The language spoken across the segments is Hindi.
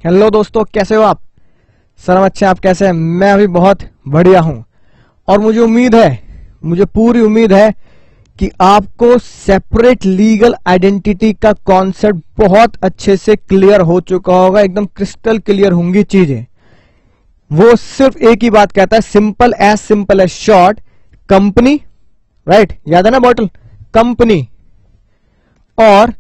हेलो दोस्तों, कैसे हो आप? सलाम, अच्छे। आप कैसे हैं? मैं अभी बहुत बढ़िया हूं और मुझे पूरी उम्मीद है कि आपको सेपरेट लीगल आइडेंटिटी का कॉन्सेप्ट बहुत अच्छे से क्लियर हो चुका होगा। एकदम क्रिस्टल क्लियर होंगी चीजें। वो सिर्फ एक ही बात कहता है, simple as short, company, right? याद है ना बॉटल? कंपनी और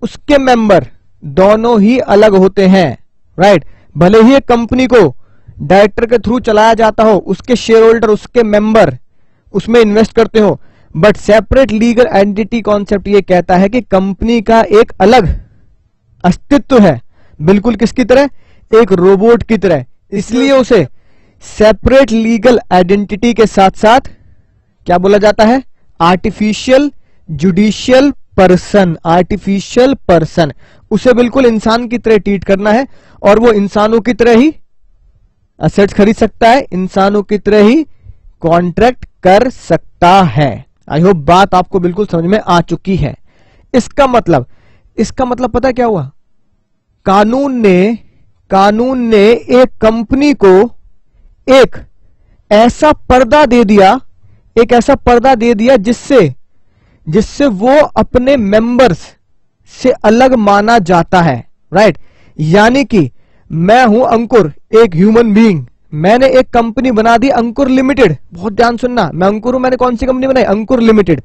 उसके मेंबर दोनों ही अलग होते हैं, राइट? भले ही एक कंपनी को डायरेक्टर के थ्रू चलाया जाता हो, उसके शेयर होल्डर, उसके मेंबर उसमें इन्वेस्ट करते हो, but separate legal identity concept ये कहता है कि कंपनी का एक अलग अस्तित्व है, बिल्कुल किसकी तरह? एक रोबोट की तरह। इसलिए उसे सेपरेट लीगल आइडेंटिटी के साथ साथ क्या बोला जाता है? Artificial judicial person. उसे बिल्कुल इंसान की तरह ट्रीट करना है और वो इंसानों की तरह ही असेट्स खरीद सकता है, इंसानों की तरह ही कॉन्ट्रैक्ट कर सकता है। आई होप बात आपको बिल्कुल समझ में आ चुकी है। इसका मतलब पता क्या हुआ? कानून ने एक कंपनी को एक ऐसा पर्दा दे दिया जिससे वो अपने मेंबर्स से अलग माना जाता है, राइट? यानी कि मैं हूं अंकुर, एक ह्यूमन बीइंग, मैंने एक कंपनी बना दी अंकुर लिमिटेड। बहुत ध्यान सुनना, मैं अंकुर हूं, मैंने कौन सी कंपनी बनाई? अंकुर लिमिटेड।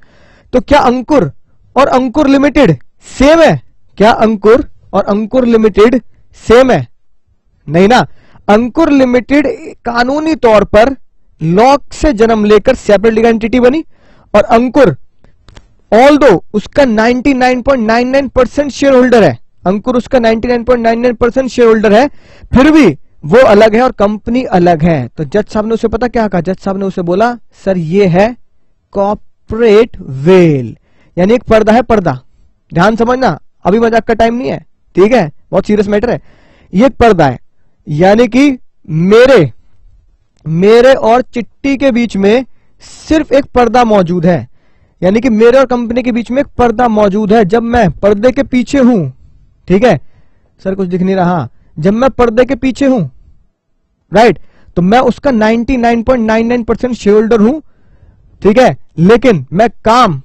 तो क्या अंकुर और अंकुर लिमिटेड सेम है? क्या अंकुर और अंकुर लिमिटेड सेम है? नहीं ना। अंकुर लिमिटेड कानूनी तौर पर लॉ से जन्म लेकर सेपरेट लीगल एंटिटी बनी और अंकुर ऑल्दो उसका 99.99% शेयर होल्डर है, अंकुर उसका 99.99% शेयर होल्डर है, फिर भी वो अलग है और कंपनी अलग है। तो जज साहब ने उसे पता क्या कहा? जज साहब ने उसे बोला, सर ये है कॉर्पोरेट वेल, यानी एक पर्दा है, पर्दा। ध्यान समझना, अभी मजाक का टाइम नहीं है, ठीक है? बहुत सीरियस मैटर है। ये एक पर्दा है, यानी कि मेरे और चिट्टी के बीच में सिर्फ एक पर्दा मौजूद है, यानी कि मेरे और कंपनी के बीच में एक पर्दा मौजूद है। जब मैं पर्दे के पीछे हूं, ठीक है सर, कुछ दिख नहीं रहा, जब मैं पर्दे के पीछे हूं, राइट, तो मैं उसका 99.99% शेयर होल्डर हूं, ठीक है? लेकिन मैं काम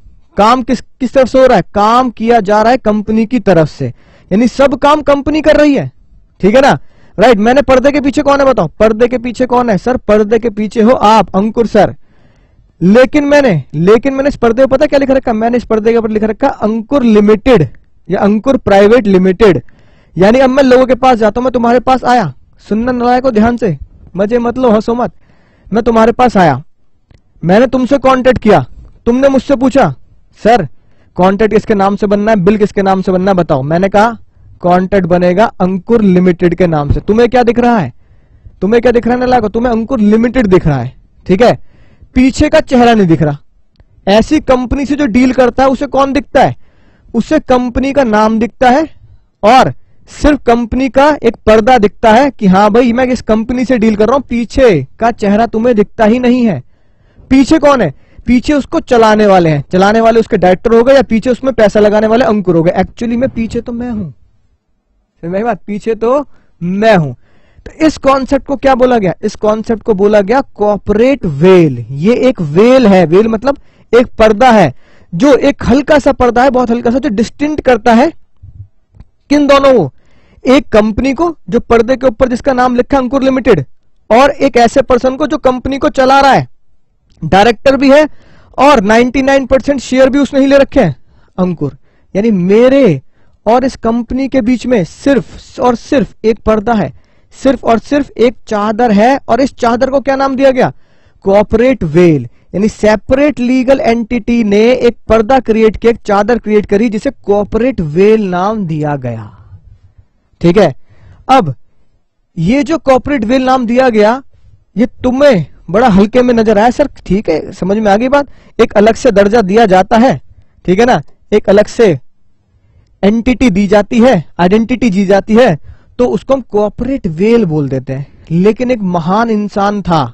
किस तरफ से हो रहा है? काम किया जा रहा है कंपनी की तरफ से, यानी सब काम कंपनी कर रही है, ठीक है ना? राइट। मैंने पर्दे के पीछे कौन है बताओ? पर्दे के पीछे कौन है? सर पर्दे के पीछे हो आप, अंकुर सर। लेकिन मैंने इस पर्दे पर पता क्या लिख रखा? मैंने इस पर्दे के ऊपर लिख रखा अंकुर लिमिटेड या अंकुर प्राइवेट लिमिटेड। यानी अब मैं लोगों के पास जाता हूं, मैं तुम्हारे पास आया, सुनना नालायक को ध्यान से, मजे मत लो, हंसो मत। मैं तुम्हारे पास आया, मैंने तुमसे कांटेक्ट किया, तुमने मुझसे पूछा सर कॉन्ट्रैक्ट किसके नाम से बनना है, बिल किसके नाम से बनना है, बताओ। मैंने कहा कॉन्ट्रैक्ट बनेगा अंकुर लिमिटेड के नाम से। तुम्हें क्या दिख रहा है? तुम्हें क्या दिख रहा है नालायक? तुम्हें अंकुर लिमिटेड दिख रहा है, ठीक है? पीछे का चेहरा नहीं दिख रहा। ऐसी कंपनी से जो डील करता है उसे कौन दिखता है? उसे कंपनी का नाम दिखता है और सिर्फ कंपनी का एक पर्दा दिखता है कि हाँ भाई मैं इस कंपनी से डील कर रहा हूं। पीछे का चेहरा तुम्हें दिखता ही नहीं है। पीछे कौन है? पीछे उसको चलाने वाले हैं, चलाने वाले उसके डायरेक्टर हो गए या पीछे उसमें पैसा लगाने वाले अंकुर हो गए। एक्चुअली में पीछे तो मैं हूं, मेरी बात, पीछे तो मैं हूं। तो इस कॉन्सेप्ट को क्या बोला गया? इस कॉन्सेप्ट को बोला गया कॉर्पोरेट वेल। ये एक वेल है, वेल मतलब एक पर्दा है, जो एक हल्का सा पर्दा है, बहुत हल्का सा, जो डिस्टिंक्ट करता है किन दोनों को? एक कंपनी को जो पर्दे के ऊपर जिसका नाम लिखा अंकुर लिमिटेड, और एक ऐसे पर्सन को जो कंपनी को चला रहा है, डायरेक्टर भी है और 99% शेयर भी उसने ही ले रखे हैं, अंकुर। यानी मेरे और इस कंपनी के बीच में सिर्फ और सिर्फ एक पर्दा है, सिर्फ और सिर्फ एक चादर है, और इस चादर को क्या नाम दिया गया? Corporate veil. यानी सेपरेट लीगल एंटिटी ने एक पर्दा क्रिएट किया, एक चादर क्रिएट करी, जिसे कॉर्पोरेट वेल नाम दिया गया, ठीक है? अब ये जो कॉर्पोरेट वेल नाम दिया गया, ये तुम्हें बड़ा हल्के में नजर आया सर, ठीक है, समझ में आ गई बात। एक अलग से दर्जा दिया जाता है, ठीक है ना, एक अलग से एंटिटी दी जाती है, आइडेंटिटी दी जाती है, तो उसको हम कॉर्पोरेट वेल बोल देते हैं। लेकिन एक महान इंसान था,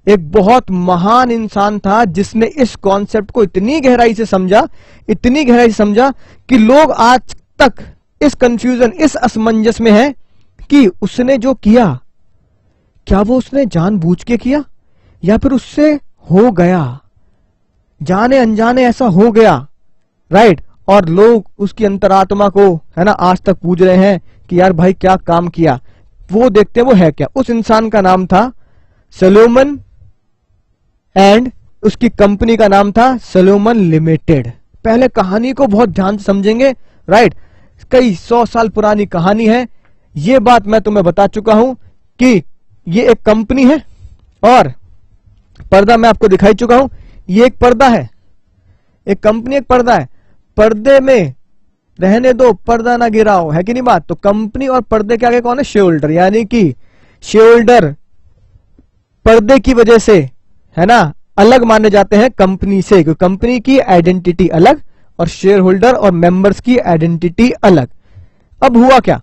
एक बहुत महान इंसान था, जिसने इस कॉन्सेप्ट को इतनी गहराई से समझा, इतनी गहराई से समझा कि लोग आज तक इस कंफ्यूजन, इस असमंजस में है कि उसने जो किया क्या वो उसने जानबूझ के किया या फिर उससे हो गया, जाने अनजाने ऐसा हो गया, राइट। और लोग उसकी अंतरात्मा को है ना आज तक पूछ रहे हैं कि यार भाई क्या काम किया, वो देखते हैं वो है क्या। उस इंसान का नाम था सलोमन एंड उसकी कंपनी का नाम था सलोमन लिमिटेड। पहले कहानी को बहुत ध्यान से समझेंगे, राइट। कई 100 साल पुरानी कहानी है। ये बात मैं तुम्हें बता चुका हूं कि ये एक कंपनी है और पर्दा मैं आपको दिखाई चुका हूं। ये एक पर्दा है, एक कंपनी एक पर्दा है। पर्दे में रहने दो, पर्दा ना गिराओ, है कि नहीं बात। तो कंपनी और पर्दे के आगे कौन है? Share holder. यानी कि शेयर होल्डर पर्दे की वजह से है ना अलग माने जाते हैं कंपनी से, क्योंकि कंपनी की आइडेंटिटी अलग और शेयर होल्डर और मेंबर्स की आइडेंटिटी अलग। अब हुआ क्या,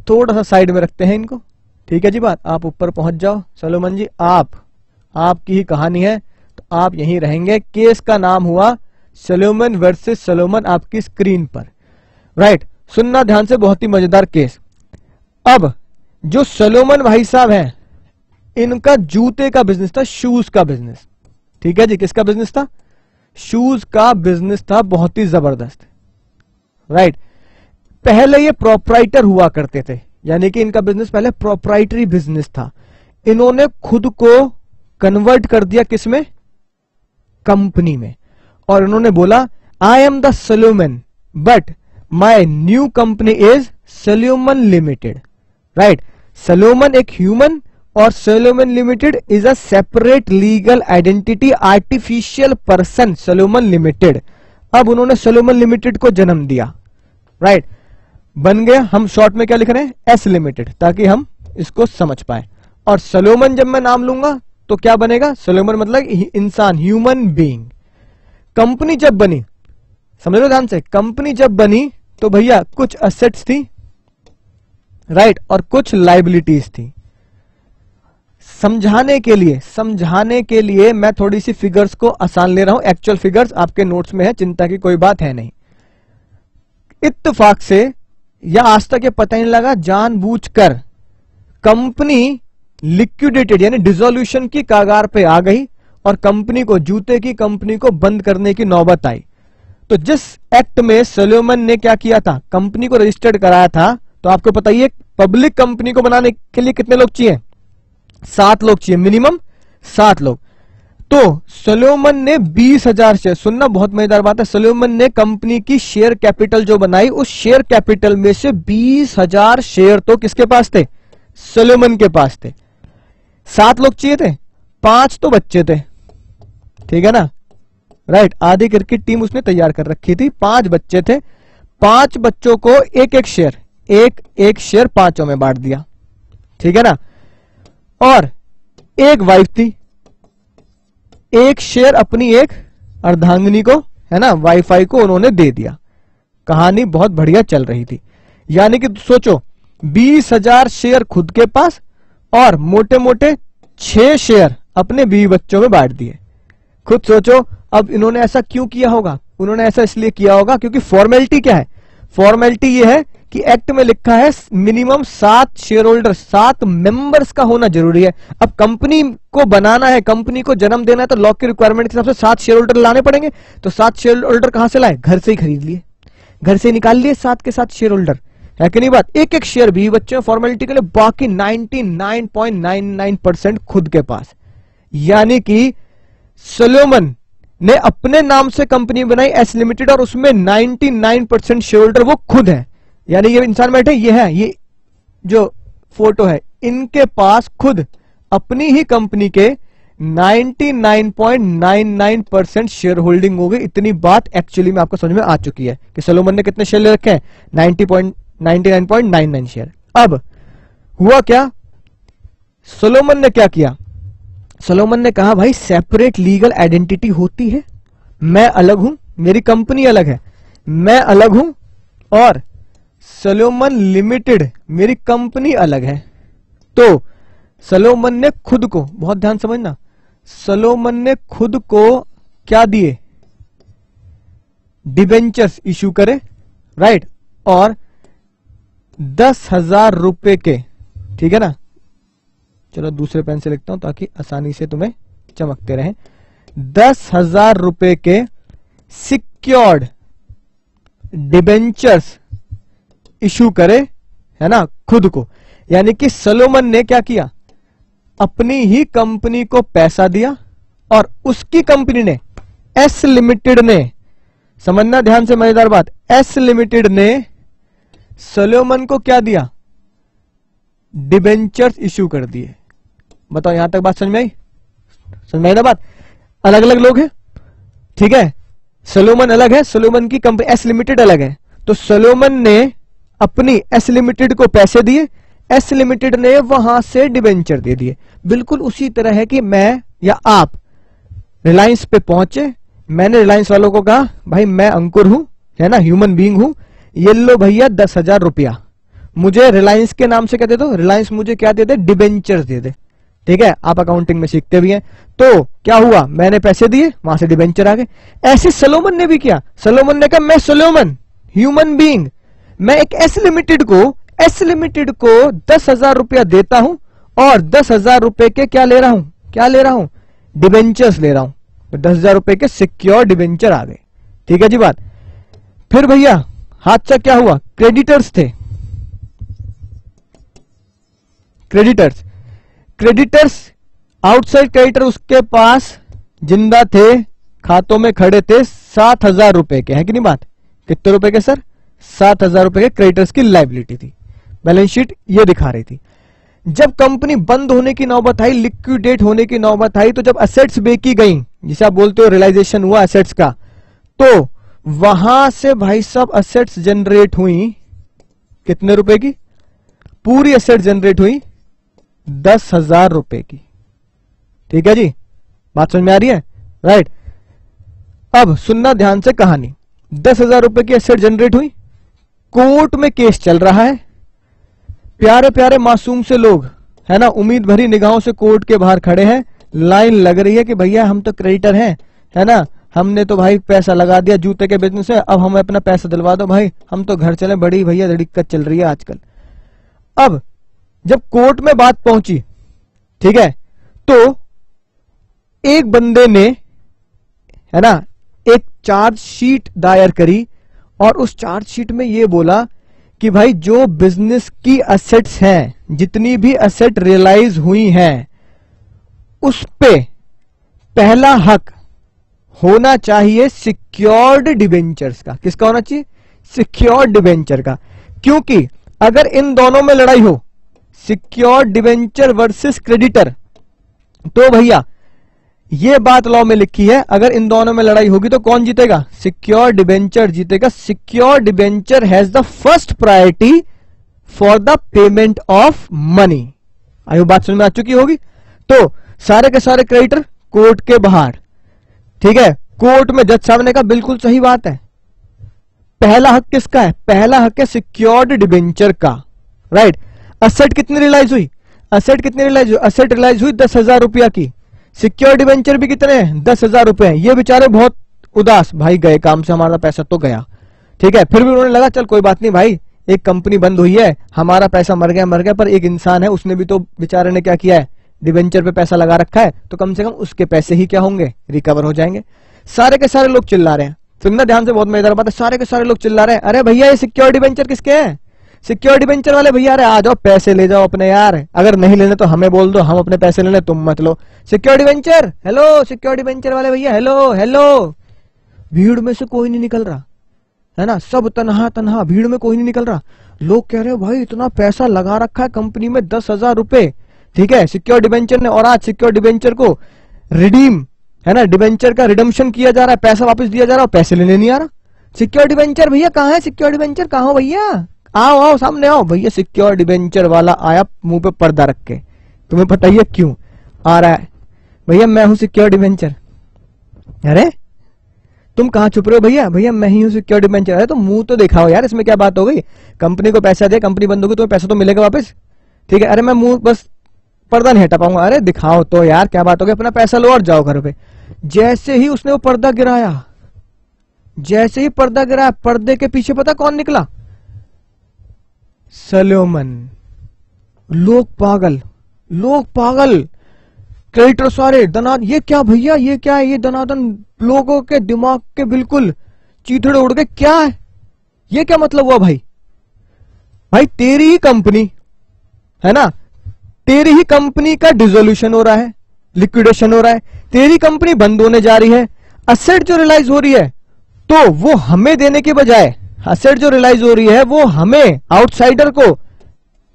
थोड़ा सा साइड में रखते हैं इनको, ठीक है जी बात। आप ऊपर पहुंच जाओ सलोमन जी, आपकी ही कहानी है तो आप यहीं रहेंगे। केस का नाम हुआ सलोमन वर्सेस सलोमन आपकी स्क्रीन पर, राइट। सुनना ध्यान से, बहुत ही मजेदार केस। अब जो सलोमन भाई साहब हैं इनका जूते का बिजनेस था, शूज का बिजनेस, ठीक है जी। किसका बिजनेस था? शूज का बिजनेस था, बहुत ही जबरदस्त, राइट। पहले ये प्रोप्राइटर हुआ करते थे, यानी कि इनका बिजनेस पहले प्रोप्राइटरी बिजनेस था। इन्होंने खुद को कन्वर्ट कर दिया किसमें? कंपनी में। और इन्होंने बोला I am the Salomon but my new company is Salomon limited, right. Salomon एक ह्यूमन और Salomon limited is a separate legal identity artificial person Salomon limited. अब उन्होंने सलोमन लिमिटेड को जन्म दिया, राइट। बन गया, हम शॉर्ट में क्या लिख रहे हैं? एस लिमिटेड, ताकि हम इसको समझ पाए। और सलोमन जब मैं नाम लूंगा तो क्या बनेगा? सलोमन मतलब इंसान, ह्यूमन बीइंग। कंपनी जब बनी, समझ लो ध्यान से, कंपनी जब बनी तो भैया कुछ असेट्स थी, राइट, और कुछ लाइबिलिटीज थी। समझाने के लिए मैं थोड़ी सी फिगर्स को आसान ले रहा हूं। एक्चुअल फिगर्स आपके नोट्स में है, चिंता की कोई बात है नहीं। इत्तेफाक से या आज तक ये पता नहीं लगा, जानबूझकर कंपनी लिक्विडेटेड यानी डिसोल्यूशन की कगार पे आ गई और कंपनी को, जूते की कंपनी को बंद करने की नौबत आई। तो जिस एक्ट में सलोमन ने क्या किया था, कंपनी को रजिस्टर्ड कराया था, तो आपको पता ही है पब्लिक कंपनी को बनाने के लिए कितने लोग चाहिए? 7 लोग चाहिए, मिनिमम 7 लोग। तो सलोमन ने 20,000 शेयर, सुनना बहुत मजेदार बात है, सलोमन ने कंपनी की शेयर कैपिटल जो बनाई, उस शेयर कैपिटल में से 20,000 शेयर तो किसके पास थे? सलोमन के पास थे। 7 लोग चाहिए थे, 5 तो बच्चे थे, ठीक है ना, राइट। आधी क्रिकेट टीम उसने तैयार कर रखी थी, 5 बच्चे थे। 5 बच्चों को एक एक शेयर 5 में बांट दिया, ठीक है ना। और एक वाइफ थी, एक शेयर अपनी एक अर्धांगिनी को, है ना, वाईफाई को उन्होंने दे दिया। कहानी बहुत बढ़िया चल रही थी। यानी कि सोचो 20,000 शेयर खुद के पास और मोटे मोटे 6 शेयर अपने बीवी बच्चों में बांट दिए। खुद सोचो अब इन्होंने ऐसा क्यों किया होगा? उन्होंने ऐसा इसलिए किया होगा क्योंकि फॉर्मेलिटी क्या है? फॉर्मेलिटी ये है कि एक्ट में लिखा है मिनिमम 7 शेयर होल्डर, 7 मेंबर्स का होना जरूरी है। अब कंपनी को बनाना है, कंपनी को जन्म देना है, तो लॉ की रिक्वायरमेंट के हिसाब से 7 शेयर होल्डर लाने पड़ेंगे। तो 7 शेयर होल्डर कहां से लाए? घर से ही खरीद लिए, घर से निकाल लिए 7 के 7 शेयर होल्डर, है कि नहीं बात। एक एक शेयर भी बच्चों फॉर्मेलिटी के लिए, बाकी 99.99% खुद के पास। यानी कि सलोमन ने अपने नाम से कंपनी बनाई एस लिमिटेड और उसमें 99% शेयर होल्डर वो खुद है। यानी ये इंसान बैठे, ये है, ये जो फोटो है, इनके पास खुद अपनी ही कंपनी के 99.99% शेयर होल्डिंग हो गई। इतनी बात एक्चुअली में आपको समझ में आ चुकी है कि सलोमन ने कितने शेयर ले रखे हैं? 99.99 शेयर। अब हुआ क्या, सलोमन ने क्या किया? सलोमन ने कहा भाई सेपरेट लीगल आइडेंटिटी होती है, मैं अलग हूं, मेरी कंपनी अलग है, मैं अलग हूं, और सलोमन लिमिटेड मेरी कंपनी अलग है। तो सलोमन ने खुद को, बहुत ध्यान समझना, सलोमन ने खुद को क्या दिए? डिबेंचर्स इशू करे, राइट, और 10,000 रुपए के ठीक है ना। चलो दूसरे पेन से लिखता हूं ताकि आसानी से तुम्हें चमकते रहें। 10,000 रुपए के सिक्योर्ड डिबेंचर्स इशू करे, है ना, खुद को। यानी कि सोलोमन ने क्या किया, अपनी ही कंपनी को पैसा दिया और उसकी कंपनी ने, एस लिमिटेड ने, समझना ध्यान से मजेदार बात, एस लिमिटेड ने सोलोमन को क्या दिया, डिबेंचर्स इशू कर दिए। बताओ यहां तक बात समझ में आई? समझ में आई ना बात? अलग अलग लोग हैं, ठीक है, सोलोमन अलग है, सोलोमन की कंपनी एस लिमिटेड अलग है। तो सोलोमन ने अपनी एस लिमिटेड को पैसे दिए, एस लिमिटेड ने वहां से डिबेंचर दे दिए। बिल्कुल उसी तरह है कि मैं या आप रिलायंस पे पहुंचे, मैंने रिलायंस वालों को कहा भाई मैं अंकुर हूं, है ना, ह्यूमन बीइंग हूं, ये लो भैया 10,000 रुपया, मुझे रिलायंस के नाम से क्या दे दो, रिलायंस मुझे क्या दे दे, डिबेंचर दे दे। ठीक है, आप अकाउंटिंग में सीखते भी हैं। तो क्या हुआ, मैंने पैसे दिए, वहां से डिबेंचर आ गए। ऐसे सोलोमन ने भी किया। सोलोमन ने कहा मैं सोलोमन ह्यूमन बीइंग, मैं एक एस लिमिटेड को 10,000 रुपया देता हूं और 10,000 रुपए के क्या ले रहा हूं, डिबेंचर्स ले रहा हूं। तो 10,000 रुपए के सिक्योर डिबेंचर आ गए। ठीक है जी बात। फिर भैया हादसा क्या हुआ, क्रेडिटर्स थे, क्रेडिटर्स आउटसाइड क्रेडिटर उसके पास जिंदा थे, खातों में खड़े थे 7,000 रुपए के, है कि नहीं बात? कितने रुपए के सर? 7,000 रुपए के क्रेडिटर्स की लायबिलिटी थी। बैलेंस शीट ये दिखा रही थी। जब कंपनी बंद होने की नौबत आई, लिक्विडेट होने की नौबत आई, तो जब असेट्स बेची गई, जिसे आप बोलते हो रियलाइजेशन हुआ असेट्स का, तो वहां से भाई सब असेट्स जनरेट हुई कितने रुपए की? पूरी असेट जनरेट हुई 10,000 रुपए की। ठीक है जी, बात समझ में आ रही है? राइट। अब सुनना ध्यान से कहानी। 10,000 रुपए की एसेट जनरेट हुई, कोर्ट में केस चल रहा है, प्यारे प्यारे मासूम से लोग, है ना, उम्मीद भरी निगाहों से कोर्ट के बाहर खड़े हैं, लाइन लग रही है कि भैया हम तो क्रेडिटर हैं, है ना, हमने तो भाई पैसा लगा दिया जूते के बिजनेस में, अब हमें अपना पैसा दिलवा दो भाई, हम तो घर चले, बड़ी भैया दिक्कत चल रही है आजकल। अब जब कोर्ट में बात पहुंची, ठीक है, तो एक बंदे ने, है ना, एक चार्जशीट दायर करी और उस चार्जशीट में यह बोला कि भाई जो बिजनेस की असेट्स हैं, जितनी भी असेट रियलाइज हुई हैं, उस पे पहला हक होना चाहिए सिक्योर्ड डिबेंचर्स का। किसका होना चाहिए? सिक्योर्ड डिबेंचर का। क्योंकि अगर इन दोनों में लड़ाई हो, सिक्योर्ड डिबेंचर वर्सेस क्रेडिटर, तो भैया ये बात लॉ में लिखी है, अगर इन दोनों में लड़ाई होगी तो कौन जीतेगा? सिक्योर डिबेंचर जीतेगा। Secure debenture has the first priority for the payment of money. आई बात समझ में आ चुकी होगी। तो सारे के सारे क्रेडिटर कोर्ट के बाहर, ठीक है, कोर्ट में जज साहब ने कहा बिल्कुल सही बात है, पहला हक किसका है? पहला हक है सिक्योर्ड डिबेंचर का। राइट। असेट कितनी रियलाइज हुई? असेट कितनी रियलाइज हुई? असेट रियलाइज हुई 10,000 रुपया की। सिक्योर डिबेंचर भी कितने हैं? 10,000 रुपए हैं। ये बेचारे बहुत उदास, भाई गए काम से, हमारा पैसा तो गया। ठीक है, फिर भी उन्होंने लगा चल कोई बात नहीं भाई, एक कंपनी बंद हुई है, हमारा पैसा मर गया, पर एक इंसान है, उसने भी तो बेचारे ने क्या किया है, डिबेंचर पे पैसा लगा रखा है, तो कम से कम उसके पैसे ही क्या होंगे, रिकवर हो जाएंगे। सारे के सारे लोग चिल्ला रहे हैं। सुनना ध्यान से, बहुत मजेदार बात है। सारे के सारे लोग चिल्ला रहे हैं, अरे भैया ये सिक्योर डिबेंचर किसके हैं? सिक्योर डिबेंचर वाले भैया, अरे आ जाओ पैसे ले जाओ अपने यार, अगर नहीं लेने तो हमें बोल दो, हम अपने पैसे लेने, तुम मत लो। Secure debenture, hello, secure debenture वाले भैया, हेलो हेलो। भीड़ में से कोई नहीं निकल रहा, है ना, सब तनहा तनहा, भीड़ में कोई नहीं निकल रहा। लोग कह रहे हैं भाई इतना पैसा लगा रखा है कंपनी में, 10,000 रुपए, ठीक है, सिक्योर डिबेंचर ने, और आज सिक्योर डिबेंचर को रिडीम, है ना, डिबेंचर का रिडम्पशन किया जा रहा है, पैसा वापस दिया जा रहा है, पैसे लेने नहीं आ रहा। सिक्योर डिबेंचर भैया कहाँ है? सिक्योर डिबेंचर कहाँ हो भैया? आओ आओ सामने आओ भैया। सिक्योर डिबेंचर वाला आया मुंह पे पर्दा रख के। तुम्हें पता ही है क्यों आ रहा है? भैया मैं हूं सिक्योर डिबेंचर। अरे तुम कहां छुप रहे हो भैया? भैया मैं ही हूं सिक्योर डिबेंचर। अरे तो मुंह तो दिखाओ यार, इसमें क्या बात हो गई? कंपनी को पैसा दे, कंपनी बंद होगी, तुम्हें पैसा तो मिलेगा वापस, ठीक है। अरे मैं मुंह बस पर्दा नहीं हटा पाऊंगा। अरे दिखाओ तो यार, क्या बात हो गई, अपना पैसा लो और जाओ घर पे। जैसे ही उसने वो पर्दा गिराया, जैसे ही पर्दा गिराया, पर्दे के पीछे पता कौन निकला? सोलोमन। लोग पागल, लोग पागल, क्रेडिटर सारे दना, ये क्या भैया, ये क्या है, ये दनादन लोगों के दिमाग के बिल्कुल चीथड़े उड़ गए, क्या है ये, क्या मतलब हुआ भाई? भाई तेरी ही कंपनी है ना, तेरी ही कंपनी का डिसोल्यूशन हो रहा है, लिक्विडेशन हो रहा है, तेरी कंपनी बंद होने जा रही है, असेट जो रियलाइज हो रही है तो वो हमें देने के बजाय, असेट जो रियलाइज हो रही है वो हमें आउटसाइडर को,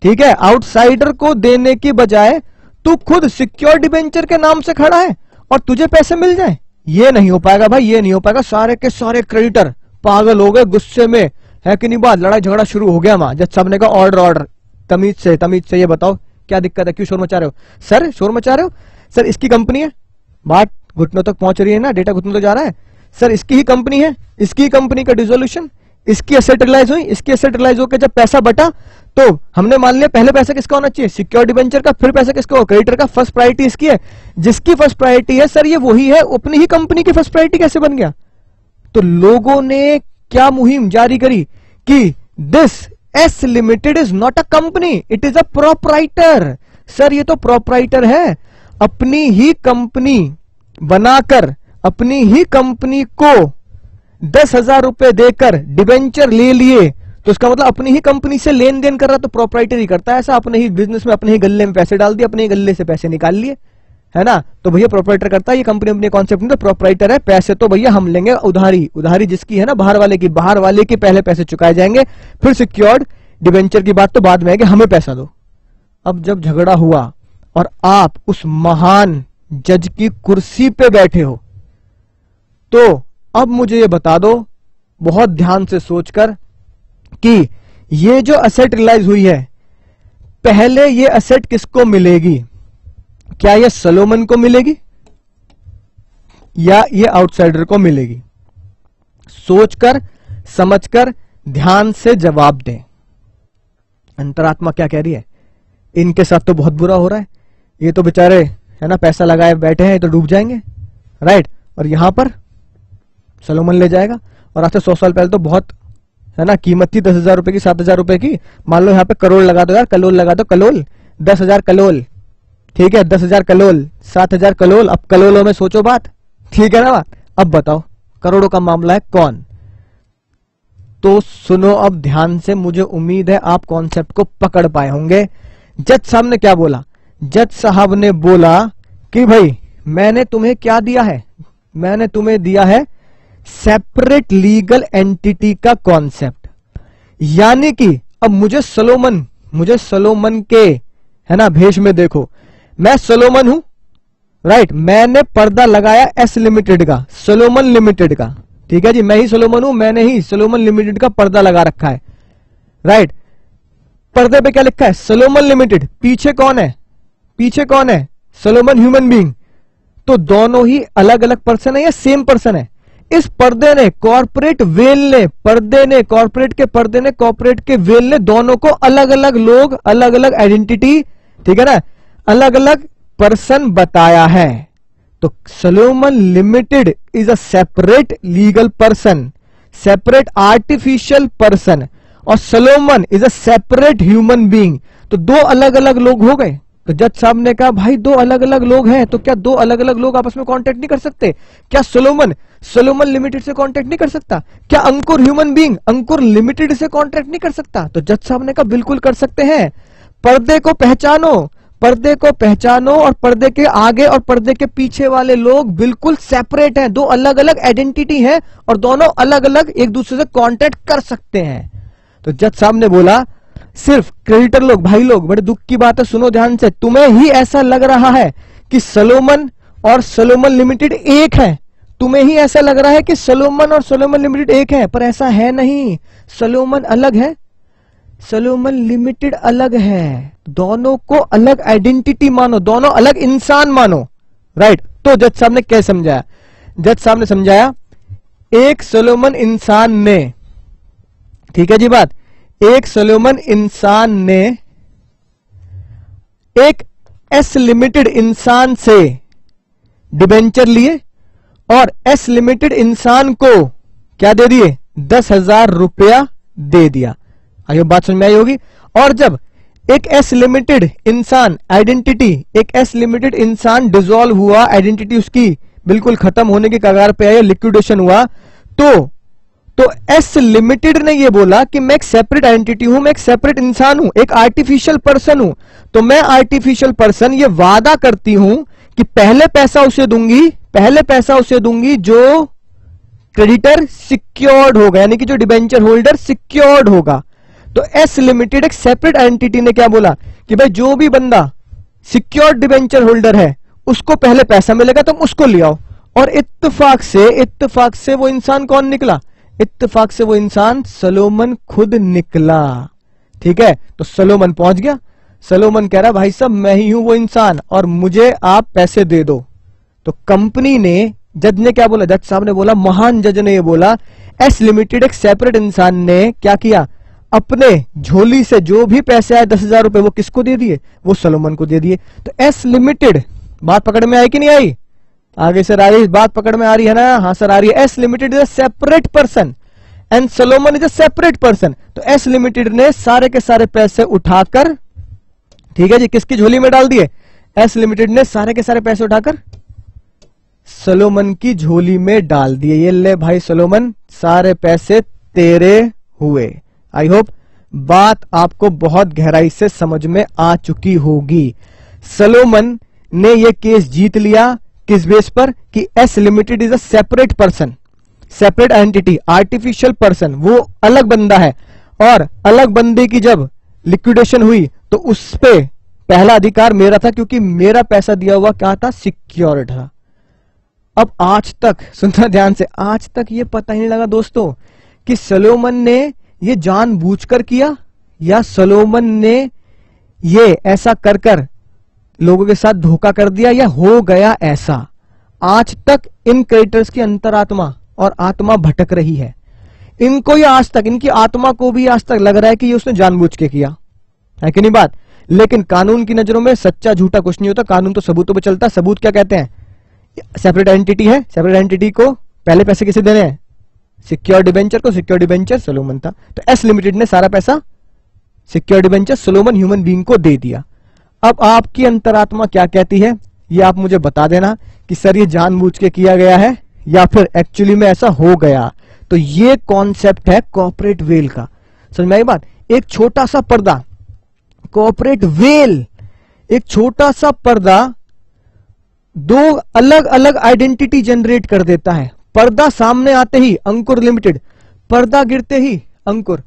ठीक है, आउटसाइडर को देने की बजाय तू खुद सिक्योर डिबेंचर के नाम से खड़ा है और तुझे पैसे मिल जाए, ये नहीं हो पाएगा भाई, ये नहीं हो पाएगा। सारे के सारे क्रेडिटर पागल हो गए गुस्से में, है कि नहीं बात, लड़ाई झगड़ा शुरू हो गया वहां। जज साहब ने कहा ऑर्डर ऑर्डर, तमीज से ये बताओ क्या दिक्कत है, क्यों शोर मचा रहे हो? सर शोर मचा रहे हो सर, इसकी कंपनी है, बात घुटनों तक पहुंच रही है ना, डेटा घुटनों तक जा रहा है सर, इसकी ही कंपनी है, इसकी कंपनी का डिसोल्यूशन, इसकी एसेट रियलाइज हुई, इसकी एसेट रियलाइज होकर जब पैसा बटा तो हमने मान लिया पहले पैसा किसका होना चाहिए, सिक्योर डिबेंचर का, फिर पैसा किसका हो, क्रेडिटर का, फर्स्ट प्रायोरिटी इसकी है, जिसकी फर्स्ट प्रायोरिटी है सर ये वही है, अपनी ही कंपनी की फर्स्ट प्रायोरिटी कैसे बन गया? तो लोगों ने क्या मुहिम जारी करी कि this S limited is not a company, it is a proprietor. Sir ये तो प्रोप्राइटर है, अपनी ही कंपनी बनाकर अपनी ही कंपनी को 10,000 रुपए देकर डिबेंचर ले लिए, तो इसका मतलब अपनी ही कंपनी से लेन देन कर रहा, तो प्रोप्राइटर ही करता है ऐसा, अपने ही बिजनेस में अपने ही गल्ले में पैसे डाल दिए, अपने ही गल्ले से पैसे निकाल लिए, है ना, तो भैया प्रोप्राइटर करता है, ये कंपनी अपने कॉन्सेप्ट में तो प्रोप्राइटर है, पैसे तो भैया हम लेंगे उधारी, उधारी जिसकी है ना बाहर वाले की पहले पैसे चुकाए जाएंगे, फिर सिक्योर्ड डिबेंचर की बात तो बाद में है कि हमें पैसा दो। अब जब झगड़ा हुआ और आप उस महान जज की कुर्सी पे बैठे हो, तो अब मुझे ये बता दो बहुत ध्यान से सोचकर कि ये जो असेट रियलाइज हुई है, पहले ये असेट किसको मिलेगी? क्या ये सलोमन को मिलेगी या ये आउटसाइडर को मिलेगी? सोचकर समझकर ध्यान से जवाब दें। अंतरात्मा क्या कह रही है? इनके साथ तो बहुत बुरा हो रहा है, ये तो बेचारे है ना पैसा लगाए बैठे हैं, तो डूब जाएंगे, राइट, और यहां पर सलोमन ले जाएगा। और आज से 100 साल पहले तो बहुत है ना कीमत थी 10,000 रुपए की, 7,000 रुपए की, मान लो यहाँ पे करोड़ लगा दो यार, कलोल लगा दो, कलोल 10,000 कलोल, ठीक है 10,000 कलोल, 7,000 कलोल, अब कलोलों में सोचो बात, ठीक है ना बात। अब बताओ करोड़ों का मामला है कौन? तो सुनो अब ध्यान से, मुझे उम्मीद है आप कॉन्सेप्ट को पकड़ पाए होंगे। जज साहब ने क्या बोला? जज साहब ने बोला कि भाई मैंने तुम्हें क्या दिया है, मैंने तुम्हें दिया है सेपरेट लीगल एंटिटी का कॉन्सेप्ट, यानी कि अब मुझे सलोमन के है ना भेष में देखो, मैं सलोमन हूं, राइट, मैंने पर्दा लगाया एस लिमिटेड का, सलोमन लिमिटेड का, ठीक है जी, मैं ही सलोमन हूं, मैंने ही सलोमन लिमिटेड का पर्दा लगा रखा है, राइट। पर्दे पे क्या लिखा है? Salomon limited. पीछे कौन है? पीछे कौन है? Salomon human being. तो दोनों ही अलग अलग पर्सन है या सेम पर्सन है? इस पर्दे ने, कॉर्पोरेट वेल ने, पर्दे ने, कॉर्पोरेट के पर्दे ने, कॉर्पोरेट के वेल ने, दोनों को अलग अलग लोग, अलग अलग आइडेंटिटी, ठीक है ना, अलग अलग पर्सन बताया है। तो Salomon limited is a separate legal person, separate artificial person, और Salomon is a separate human being. तो दो अलग अलग लोग हो गए। तो जज साहब ने कहा भाई दो अलग अलग लोग हैं, तो क्या दो अलग अलग लोग आपस में कांटेक्ट नहीं कर सकते? क्या सलोमन लिमिटेड से कांटेक्ट नहीं कर सकता? क्या अंकुर ह्यूमन बीइंग अंकुर लिमिटेड से कांटेक्ट नहीं कर सकता? तो जज साहब ने कहा बिल्कुल कर सकते हैं। पर्दे को पहचानो, पर्दे को पहचानो, और पर्दे के आगे और पर्दे के पीछे वाले लोग बिल्कुल सेपरेट हैं, दो अलग अलग आइडेंटिटी हैं, और दोनों अलग अलग एक दूसरे से कांटेक्ट कर सकते हैं। तो जज साहब ने बोला सिर्फ क्रेडिटर लोग, भाई लोग, बड़े दुख की बात है, सुनो ध्यान से, तुम्हें ही ऐसा लग रहा है कि सलोमन और सलोमन लिमिटेड एक है, तुम्हें ही ऐसा लग रहा है कि सलोमन और सलोमन लिमिटेड एक है, पर ऐसा है नहीं। सलोमन अलग है, सलोमन लिमिटेड अलग है, दोनों को अलग आइडेंटिटी मानो, दोनों अलग इंसान मानो, राइट। तो जज साहब ने क्या समझाया? जज साहब ने समझाया एक सलोमन इंसान ने, ठीक है जी बात, एक सलोमन इंसान ने एक एस लिमिटेड इंसान से डिबेंचर लिए और एस लिमिटेड इंसान को क्या दे दिए? 10,000 रुपया दे दिया। आइए बात समझ में आई होगी। और जब एक एस लिमिटेड इंसान आइडेंटिटी, एक एस लिमिटेड इंसान डिसॉल्व हुआ, आइडेंटिटी उसकी बिल्कुल खत्म होने की कगार पे है, लिक्विडेशन हुआ, तो एस लिमिटेड ने ये बोला कि मैं एक सेपरेट आइडेंटिटी हूं, मैं एक सेपरेट इंसान हूं, एक आर्टिफिशियल पर्सन हूं। तो मैं आर्टिफिशियल पर्सन ये वादा करती हूं कि पहले पैसा उसे दूंगी जो क्रेडिटर सिक्योर्ड होगा, यानी कि जो डिबेंचर होल्डर सिक्योर्ड होगा। तो एस लिमिटेड एक सेपरेट आइडेंटिटी ने क्या बोला कि भाई जो भी बंदा सिक्योर्ड डिबेंचर होल्डर है उसको पहले पैसा मिलेगा, तुम उसको ले आओ। और इत्तेफाक से वो इंसान कौन निकला? इत्तेफाक से वो इंसान सलोमन खुद निकला। ठीक है, तो सलोमन पहुंच गया। सलोमन कह रहा भाई साहब मैं ही हूं वो इंसान और मुझे आप पैसे दे दो। तो कंपनी ने, जज ने क्या बोला, जज साहब ने बोला, महान जज ने ये बोला, एस लिमिटेड एक सेपरेट इंसान ने क्या किया, अपने झोली से जो भी पैसे आए 10,000 रुपए वो किसको दे दिए? वो सलोमन को दे दिए। तो एस लिमिटेड, बात पकड़ में आई कि नहीं आई? आगे सर आ रही बात, पकड़ में आ रही है ना? हाँ सर आ रही है। S limited is a separate person and Salomon is a separate person. तो एस लिमिटेड ने सारे के सारे पैसे उठाकर, ठीक है जी, किसकी झोली में डाल दिए? एस लिमिटेड ने सारे के सारे पैसे उठाकर सलोमन की झोली में डाल दिए। ये ले भाई सलोमन, सारे पैसे तेरे हुए। आई होप बात आपको बहुत गहराई से समझ में आ चुकी होगी। सलोमन ने यह केस जीत लिया किस बेस पर कि S limited is a separate person, separate entity, artificial person, वो अलग बंदा है और अलग बंदे की जब लिक्विडेशन हुई तो उस पे पहला अधिकार मेरा था क्योंकि मेरा पैसा दिया हुआ क्या था? सिक्योर था। अब आज तक सुनना ध्यान से, आज तक ये पता ही नहीं लगा दोस्तों कि सलोमन ने ये जानबूझकर किया या सलोमन ने ये ऐसा कर कर लोगों के साथ धोखा कर दिया या हो गया ऐसा। आज तक इन क्रेडिटर्स की अंतरात्मा और आत्मा भटक रही है। इनको ये आज तक, इनकी आत्मा को भी आज तक लग रहा है कि ये उसने जानबूझ के किया है कि नहीं बात। लेकिन कानून की नजरों में सच्चा झूठा कुछ नहीं होता, कानून तो सबूतों पे चलता है। सबूत क्या कहते हैं? सेपरेट एंटिटी है, सेपरेट एंटिटी को पहले पैसे किसे देने हैं? सिक्योर डिबेंचर को। सिक्योर डिबेंचर सलोमन था, तो एस लिमिटेड ने सारा पैसा secure debenture Salomon human being को दे दिया। अब आपकी अंतरात्मा क्या कहती है ये आप मुझे बता देना कि सर ये जानबूझ के किया गया है या फिर एक्चुअली में ऐसा हो गया। तो ये कॉन्सेप्ट है कॉर्पोरेट वेल का। समझ में आई बात? एक छोटा सा पर्दा, कॉर्पोरेट वेल, एक छोटा सा पर्दा दो अलग अलग आइडेंटिटी जनरेट कर देता है। पर्दा सामने आते ही अंकुर लिमिटेड, पर्दा गिरते ही अंकुर,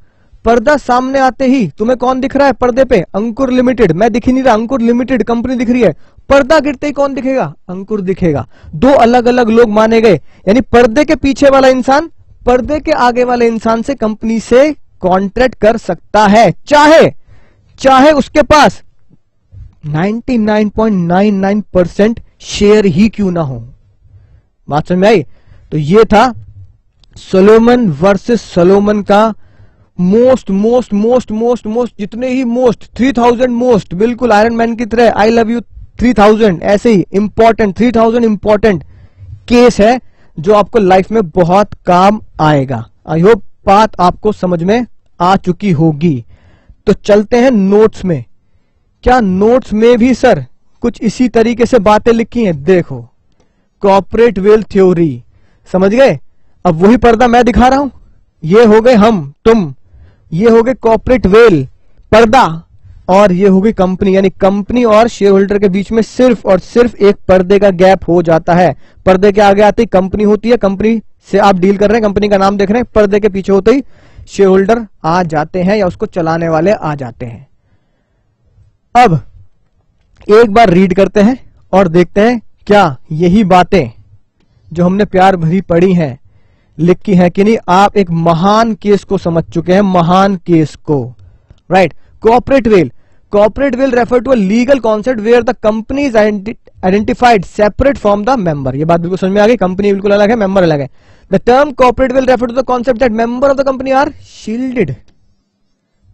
पर्दा सामने आते ही तुम्हें कौन दिख रहा है पर्दे पे? अंकुर लिमिटेड। मैं दिख ही नहीं रहा, अंकुर लिमिटेड कंपनी दिख रही है। पर्दा गिरते ही कौन दिखेगा? अंकुर दिखेगा। दो अलग अलग लोग माने गए, यानी पर्दे के पीछे वाला इंसान पर्दे के आगे वाले इंसान से कंपनी से कॉन्ट्रैक्ट कर सकता है, चाहे उसके पास 99.99% शेयर ही क्यों ना हो। बात समझ में आई? तो ये था सलोमन वर्सेस सलोमन का मोस्ट जितने ही 3000 मोस्ट, बिल्कुल आयरन मैन की तरह आई लव यू 3000, ऐसे ही इंपॉर्टेंट 3000 इंपॉर्टेंट केस है जो आपको लाइफ में बहुत काम आएगा। आई होप बात आपको समझ में आ चुकी होगी। तो चलते हैं नोट्स में। क्या नोट्स में भी सर कुछ इसी तरीके से बातें लिखी हैं? देखो, कॉर्पोरेट वेल थ्योरी, समझ गए? अब वही पर्दा मैं दिखा रहा हूं, ये हो गए हम तुम, ये हो गए कॉर्पोरेट वेल पर्दा, और ये हो गई कंपनी, यानी कंपनी और शेयर होल्डर के बीच में सिर्फ और सिर्फ एक पर्दे का गैप हो जाता है। पर्दे के आगे आते ही कंपनी होती है, कंपनी से आप डील कर रहे हैं, कंपनी का नाम देख रहे हैं, पर्दे के पीछे होते ही शेयर होल्डर आ जाते हैं या उसको चलाने वाले आ जाते हैं। अब एक बार रीड करते हैं और देखते हैं क्या यही बातें जो हमने प्यार भरी पढ़ी हैं लिखी है कि नहीं। आप एक महान केस को समझ चुके हैं, महान केस को, right? Corporate veil refer to a legal concept where the company is identified separate from the member. ये बात बिल्कुल समझ में आ गई, कंपनी बिल्कुल अलग है, मेंबर अलग है। The term corporate veil refer to the concept that member of the company are shielded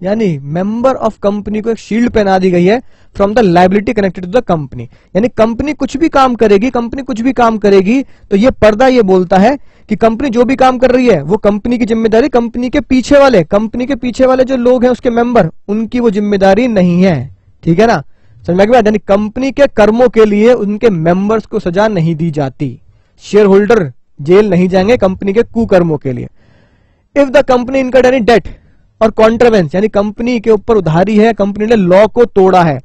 यानी मेंबर ऑफ कंपनी को एक शील्ड पहना दी गई है from the liability connected to the company. यानी कंपनी कुछ भी काम करेगी तो ये पर्दा ये बोलता है कि कंपनी जो भी काम कर रही है वो कंपनी की जिम्मेदारी, कंपनी के पीछे वाले जो लोग हैं उसके मेंबर, उनकी वो जिम्मेदारी नहीं है। ठीक है ना, समझ में आ गया? यानी कंपनी के कर्मों के लिए उनके मेंबर्स को सजा नहीं दी जाती, शेयर होल्डर जेल नहीं जाएंगे कंपनी के कुकर्मों के लिए। If the company incurred any debt और कॉन्ट्रावेंस, यानी कंपनी के ऊपर उधारी है, कंपनी ने लॉ को तोड़ा है।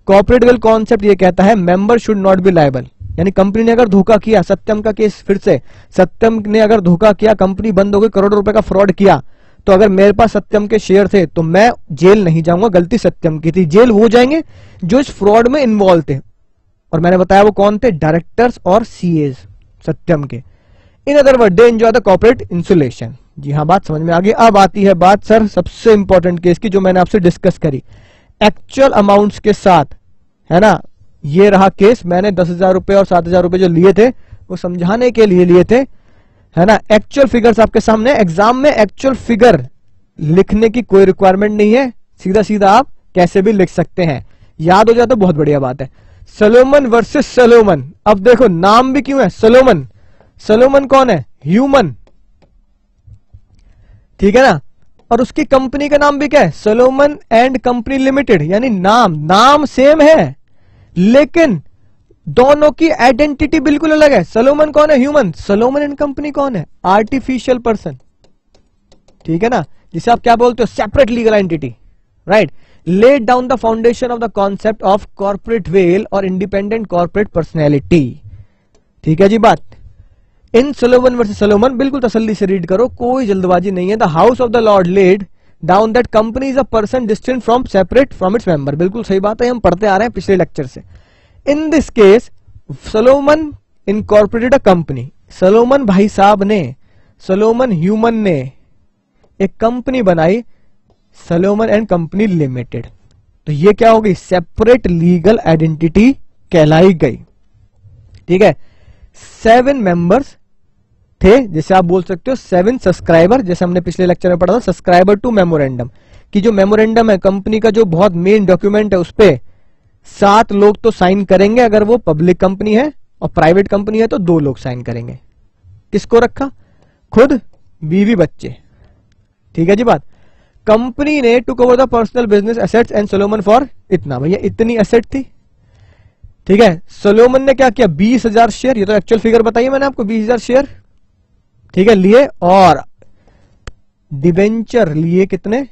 कॉर्पोरेट वेल कॉन्सेप्ट ये कहता है member should not be liable. यानी कंपनी ने अगर धोखा किया, सत्यम का केस फिर से, सत्यम ने अगर धोखा किया, कंपनी बंद हो गई, करोड़ों रुपए का फ्रॉड किया, तो अगर मेरे पास सत्यम के शेयर थे तो मैं जेल नहीं जाऊंगा, गलती सत्यम की थी। जेल वो जाएंगे जो इस फ्रॉड में इन्वॉल्व थे, और मैंने बताया वो कौन थे, डायरेक्टर्स और सीएज सत्यम के। In other word they enjoy the corporate insulation. जी हाँ, बात समझ में आ गई। अब आती है बात सर सबसे इंपॉर्टेंट केस की, जो मैंने आपसे डिस्कस करी एक्चुअल अमाउंट्स के साथ, है ना। ये रहा केस, मैंने 10,000 रुपए और 7,000 रुपए जो लिए थे वो समझाने के लिए लिए थे, है ना। एक्चुअल फिगर्स आपके सामने, एग्जाम में एक्चुअल फिगर लिखने की कोई रिक्वायरमेंट नहीं है, सीधा सीधा आप कैसे भी लिख सकते हैं, याद हो जाए तो बहुत बढ़िया बात है। Salomon versus Salomon. अब देखो नाम भी क्यों है सलोमन, सलोमन कौन है, ह्यूमन, ठीक है ना। और उसकी कंपनी का नाम भी क्या है, सलोमन एंड कंपनी लिमिटेड। यानी नाम सेम है लेकिन दोनों की आइडेंटिटी बिल्कुल अलग है। सलोमन कौन है, ह्यूमन। सलोमन एंड कंपनी कौन है, आर्टिफिशियल पर्सन, ठीक है ना, जिसे आप क्या बोलते हो, separate legal entity, right. Laid down the foundation of the concept of corporate veil और इंडिपेंडेंट कॉर्पोरेट पर्सनैलिटी। ठीक है जी बात। इन सलोमन वर्सेस सलोमन, बिल्कुल तसल्ली से रीड करो, कोई जल्दबाजी नहीं है। The house of the Lord laid down that company is a person distinct from separate from its member. बिल्कुल सही बात है, हम पढ़ते आ रहे हैं पिछले लेक्चर से। In this case Salomon incorporated a company, Salomon भाई साहब ने, सलोमन ह्यूमन ने एक कंपनी बनाई, सलोमन एंड कंपनी लिमिटेड। तो ये क्या हो गई, सेपरेट लीगल आइडेंटिटी कहलाई गई। ठीक है, 7 मेंबर्स थे, जैसे आप बोल सकते हो 7 सब्सक्राइबर, जैसे हमने पिछले लेक्चर में पढ़ा था, सब्सक्राइबर टू मेमोरेंडम, कि जो मेमोरेंडम है कंपनी का जो बहुत मेन डॉक्यूमेंट है उस पे 7 लोग तो साइन करेंगे, अगर वो पब्लिक कंपनी है, और प्राइवेट कंपनी है तो 2 लोग साइन करेंगे। किसको रखा, खुद, बीवी, बच्चे। ठीक है जी बात। कंपनी ने took over the personal business assets and Solomon for इतना, भैया इतनी एसेट थी। ठीक है, सोलोमन ने क्या किया, 20,000 शेयर, ये तो एक्चुअल फिगर बताइए मैंने आपको, 20,000 शेयर, ठीक है, लिए। और डिबेंचर लिए, कितने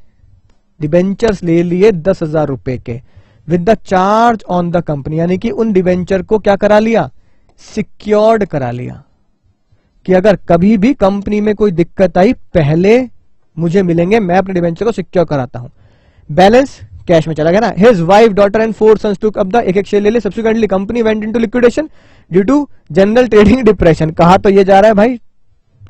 डिबेंचर्स ले लिए, 10,000 रुपए के, with the charge on the company, यानी कि उन डिबेंचर को क्या करा लिया, सिक्योर्ड करा लिया, कि अगर कभी भी कंपनी में कोई दिक्कत आई पहले मुझे मिलेंगे, मैं अपने डिबेंचर को सिक्योर कराता हूं। बैलेंस कैश में चला गया ना। His wife, daughter and 4 sons took up the, एक शेयर ले ले। Subsequently company went into liquidation due to general trading depression. कहा तो ये जा रहा है भाई,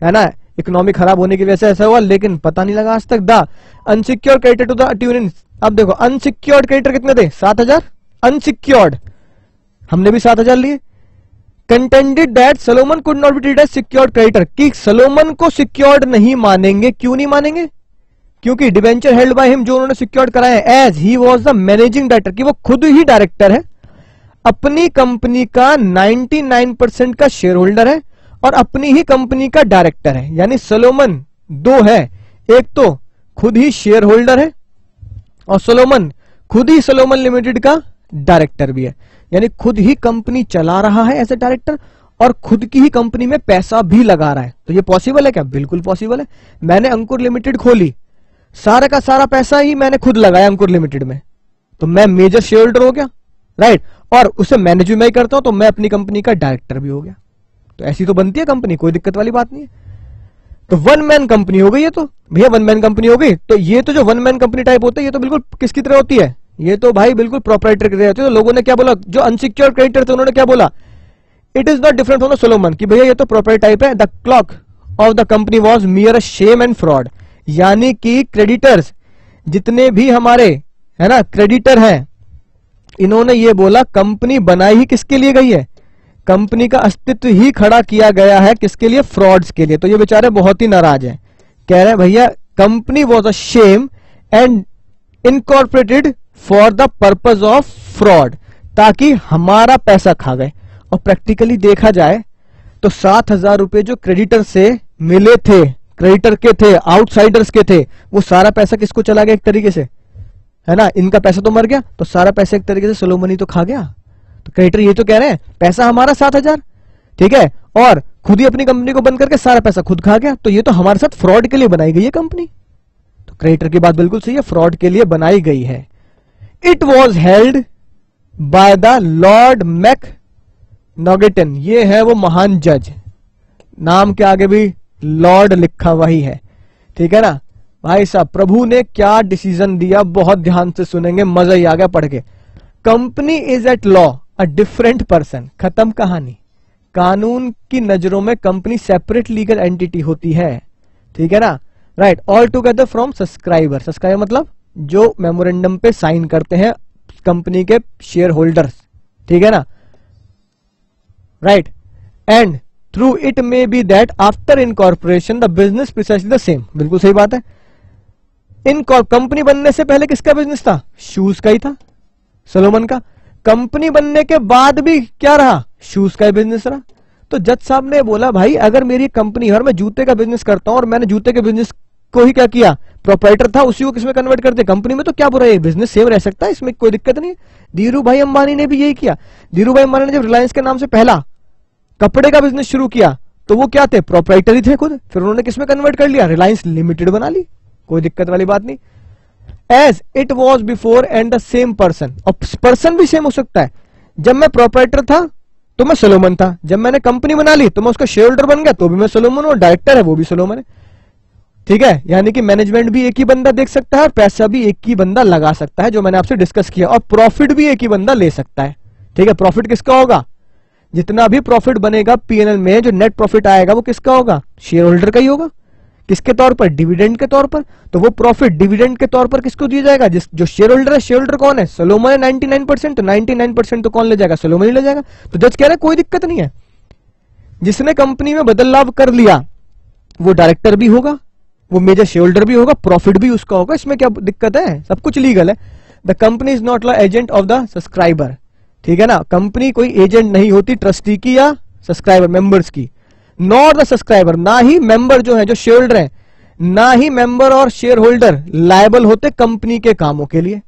है ना, इकोनॉमी खराब होने की वजह से ऐसा हुआ, लेकिन पता नहीं लगा आज तक। The unsecured creditor to the tuning, अब देखो अनसिक्योर्ड क्रेडिटर कितने थे, 7,000, अनसिक्योर्ड हमने भी 7,000 लिए। Contended that Solomon could not be treated as secured creditor, कि सोलोमन को सिक्योर्ड नहीं मानेंगे। क्यों नहीं मानेंगे, क्योंकि डिबेंचर हेल्ड बाय हिम, जो उन्होंने सिक्योर्ड कराए, as he was the managing director, कि वो खुद ही डायरेक्टर है, अपनी कंपनी का 99% का शेयर होल्डर है और अपनी ही कंपनी का डायरेक्टर है। यानी सोलोमन 2 है, एक तो खुद ही शेयर होल्डर है और सोलोमन खुद ही सोलोमन लिमिटेड का डायरेक्टर भी है। यानी खुद ही कंपनी चला रहा है एज ए डायरेक्टर और खुद की ही कंपनी में पैसा भी लगा रहा है। तो ये पॉसिबल है क्या, बिल्कुल पॉसिबल है। मैंने अंकुर लिमिटेड खोली, सारा का सारा पैसा ही मैंने खुद लगाया अंकुर लिमिटेड में, तो मैं मेजर शेयर होल्डर हो गया, राइट, और उसे मैनेज भी मैं ही करता हूं, तो मैं अपनी कंपनी का डायरेक्टर भी हो गया। तो ऐसी तो बनती है कंपनी, कोई दिक्कत वाली बात नहीं है। तो 1 मैन कंपनी हो गई, ये तो भैया 1 मैन कंपनी हो गई। तो ये तो जो 1 मैन कंपनी टाइप होता है, ये तो बिल्कुल किसकी तरह होती है, ये तो भाई बिल्कुल प्रोप्राइटर की तरह होती है। तो लोगों ने क्या बोला, जो अनसिक्योर्ड क्रेडिटर थे उन्होंने क्या बोला, it is not different from the Solomon, कि भैया ये तो प्रोप्राइटर टाइप है। The clock of the company was मियर a shame and fraud, यानी कि क्रेडिटर्स जितने भी हमारे, है ना, क्रेडिटर हैं, इन्होंने ये बोला कंपनी बनाई ही किसके लिए गई है, कंपनी का अस्तित्व ही खड़ा किया गया है किसके लिए, फ्रॉड्स के लिए। तो ये बेचारे बहुत ही नाराज हैं, कह रहे हैं भैया company was a shame and incorporated for the purpose of fraud, ताकि हमारा पैसा खा गए। और प्रैक्टिकली देखा जाए तो 7,000 रुपए जो क्रेडिटर से मिले थे, क्रेडिटर के थे, आउटसाइडर्स के थे, वो सारा पैसा किसको चला गया एक तरीके से, है ना। इनका पैसा तो मर गया, तो सारा पैसा एक तरीके से सोलोमन ही तो खा गया। तो क्रेडिटर ये तो कह रहे हैं पैसा हमारा 7,000, ठीक है, और खुद ही अपनी कंपनी को बंद करके सारा पैसा खुद खा गया, तो ये तो हमारे साथ फ्रॉड के लिए बनाई गई है कंपनी। तो क्रेडिटर की बात बिल्कुल सही है, फ्रॉड के लिए बनाई गई है। It was held by the Lord Macnaghten, ये है वो महान जज, नाम के आगे भी लॉर्ड लिखा हुआ ही है, ठीक है ना। भाई साहब प्रभु ने क्या डिसीजन दिया, बहुत ध्यान से सुनेंगे, मजा ही आ गया पढ़ के। Company is at law a different person, खत्म कहानी। कानून की नजरों में कंपनी सेपरेट लीगल एंटिटी होती है, ठीक है ना, right. All together from subscriber, subscriber मतलब जो मेमोरेंडम पे साइन करते हैं कंपनी के शेयर होल्डर्स, ठीक है ना, right. And through it may be that after incorporation the business precisely the same, बिल्कुल सही बात है। कंपनी बनने से पहले किसका बिजनेस था, शूज का ही था, सोलोमन का। कंपनी बनने के बाद भी क्या रहा, शूज का ही बिजनेस रहा। तो जज साहब ने बोला भाई अगर मेरी कंपनी है और मैं जूते का बिजनेस करता हूं और मैंने जूते के बिजनेस को ही क्या किया, प्रोप्राइटर था, उसी को किसमें कन्वर्ट कर दे, कंपनी में, तो क्या बुरा है, बिजनेस सेम रह सकता है, इसमें कोई दिक्कत नहीं है। धीरू भाई अंबानी ने भी यही किया। धीरू भाई अंबानी ने जब रिलायंस के नाम से पहला कपड़े का बिजनेस शुरू किया तो वो क्या थे, प्रोप्राइटर ही थे खुद, फिर उन्होंने किसमें कन्वर्ट कर लिया, रिलायंस लिमिटेड बना ली, कोई दिक्कत वाली बात नहीं। As it was before and the same person, और पर्सन भी सेम हो सकता है। जब मैं प्रोप्राइटर था तो मैं सोलोमन था, जब मैंने कंपनी बना ली तो मैं उसका शेयर होल्डर बन गया तो भी मैं सोलोमन हूं, डायरेक्टर है वो भी सोलोमन है, ठीक है। यानी कि मैनेजमेंट भी एक ही बंदा देख सकता है और पैसा भी एक ही बंदा लगा सकता है, जो मैंने आपसे डिस्कस किया, और प्रॉफिट भी एक ही बंदा ले सकता है, ठीक है। प्रॉफिट किसका होगा, जितना भी प्रॉफिट बनेगा पीएनएल में, जो नेट प्रॉफिट आएगा वो किसका होगा, शेयर होल्डर का ही होगा। किसके तौर पर, डिविडेंड के तौर पर। तो वो प्रॉफिट डिविडेंड के तौर पर किसको दिया जाएगा, जो शेयर होल्डर है। शेयर होल्डर कौन है, सोलोमन है 99%, तो 99% तो कौन ले जाएगा, सोलोमन ही ले जाएगा। तो जज कह रहे हैं कोई दिक्कत नहीं है, जिसने कंपनी में बदलाव कर लिया वो डायरेक्टर भी होगा, वो मेजर शेयर होल्डर भी होगा, प्रॉफिट भी उसका होगा, इसमें क्या दिक्कत है, सब कुछ लीगल है। The company is not the agent of the subscriber, ठीक है ना। कंपनी कोई एजेंट नहीं होती ट्रस्टी की या सब्सक्राइबर मेंबर्स की। नॉट द सब्सक्राइबर, ना ही मेंबर जो है, जो शेयर होल्डर है, ना ही मेंबर और शेयर होल्डर लायबल होते कंपनी के कामों के लिए,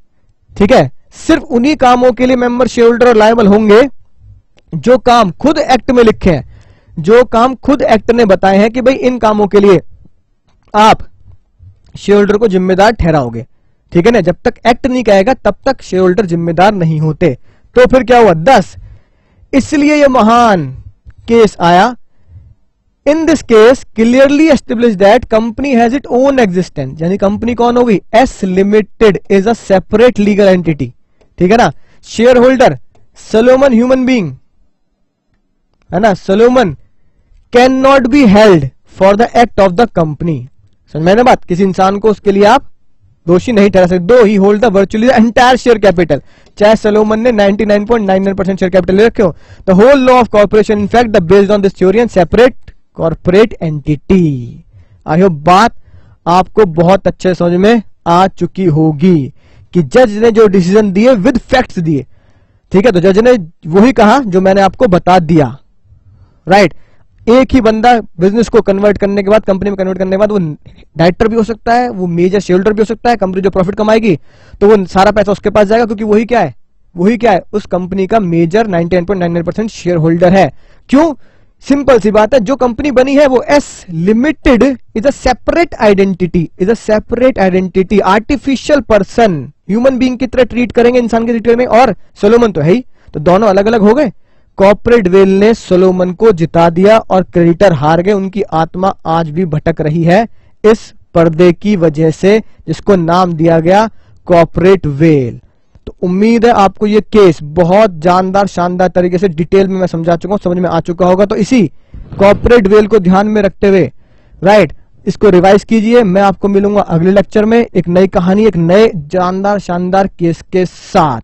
ठीक है। सिर्फ उन्हीं कामों के लिए मेंबर, शेयर होल्डर और लायबल होंगे जो काम खुद एक्ट में लिखे हैं, जो काम खुद एक्ट ने बताए हैं कि भाई इन कामों के लिए आप शेयर होल्डर को जिम्मेदार ठहराओगे, ठीक है ना। जब तक एक्ट नहीं कहेगा तब तक शेयर होल्डर जिम्मेदार नहीं होते। तो फिर क्या हुआ, 10, इसलिए यह महान केस आया। इन this case clearly establish that company has it own existence, यानी कंपनी कौन होगी, S limited is a separate legal entity, ठीक है ना। Share holder Solomon human being, है ना, Solomon can not be held for the act of the company. समझ में ना बात, किसी इंसान को उसके लिए आप दोषी नहीं ठहरा सकते, though he hold the virtually the entire share capital, चाहे सोलोमन ने 99.99% शेयर कैपिटल ले रखे हो। The whole law of corporation in fact the based on this theory and separate corporate entity. I hope बात आपको बहुत अच्छे समझ में आ चुकी होगी कि जज ने जो डिसीजन दिए विद फैक्ट्स दिए, ठीक है। तो जज ने वही कहा जो मैंने आपको बता दिया, राइट। एक ही बंदा बिजनेस को कन्वर्ट करने के बाद, कंपनी में कन्वर्ट करने के बाद, वो डायरेक्टर भी हो सकता है, वो मेजर शेयर होल्डर भी हो सकता है। कंपनी जो प्रॉफिट कमाएगी तो वो सारा पैसा उसके पास जाएगा, क्योंकि वही क्या है, उस कंपनी का मेजर 99.99% शेयर होल्डर है। क्यों, सिंपल सी बात है, जो कंपनी बनी है वो S limited is a separate identity, artificial person, human being की तरह ट्रीट करेंगे इंसान के डिटेल में, और सोलोमन तो है ही, तो दोनों अलग अलग हो गए। कॉर्पोरेट वेल ने सोलोमन को जिता दिया और क्रेडिटर हार गए। उनकी आत्मा आज भी भटक रही है इस पर्दे की वजह से, जिसको नाम दिया गया कॉर्पोरेट वेल। तो उम्मीद है आपको ये केस बहुत जानदार शानदार तरीके से डिटेल में मैं समझा चुका हूं, समझ में आ चुका होगा। तो इसी कॉर्पोरेट वेल को ध्यान में रखते हुए, राइट, इसको रिवाइज कीजिए। मैं आपको मिलूंगा अगले लेक्चर में एक नई कहानी, एक नए जानदार शानदार केस के साथ।